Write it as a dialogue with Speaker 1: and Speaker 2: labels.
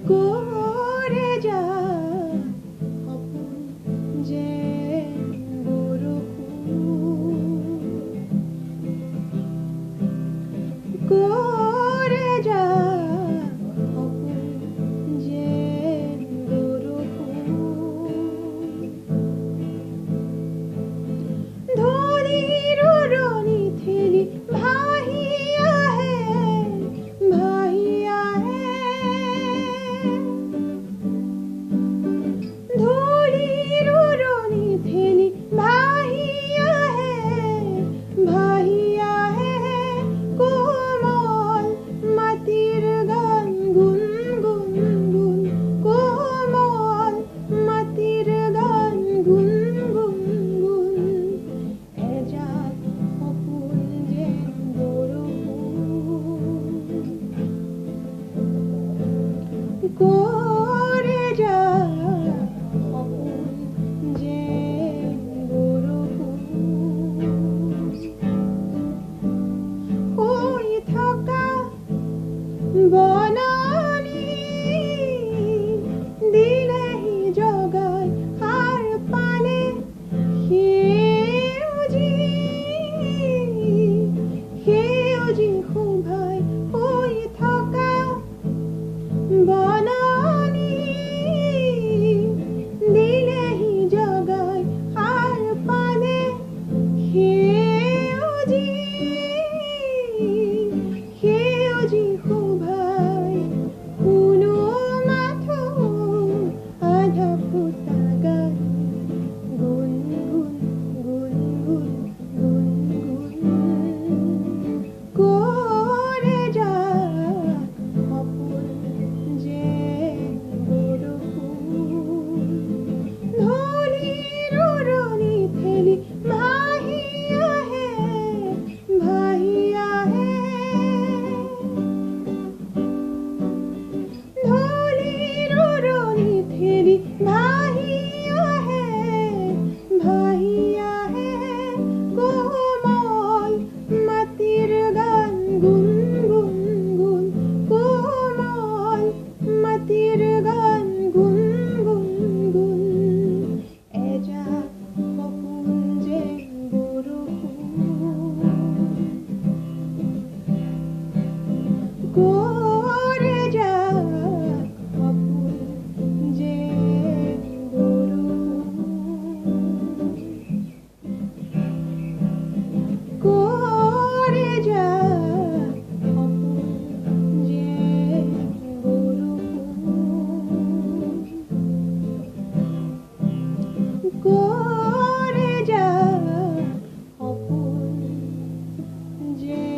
Speaker 1: করে যা অপুন যে করে যা অপুন যে ধনির রনি থেলি ভাইয়া হে ধনির রনি থেলি ভাইয়া হে কোমল মাটির গান গুন গুন গুন কোমল মাটির গান গুন গুন গুন এজাক অপুন যে করে যা অপুন যে ওই থকা বনানি দিলেহি জগাই আর পানে সেউজি শোভাই ওই থকা বনানি দিলেহি জগাই আর পানে সেউজি শোভাই কোনো মাথো আধা ফুটা গান গুন গুন গুন গুন গুন গুন করে যা অপুন যে ধনির রনি থেলি ভাইয়া হে ধনির রনি থেলি ভাইয়া হে কোমল মাটির গান গুন গুন গুন কোমল মাটির গান গুন গুন গুন এজাক অপুন যে করে যা অপুন যে করে যা অপুন যে করে যা অপুন যে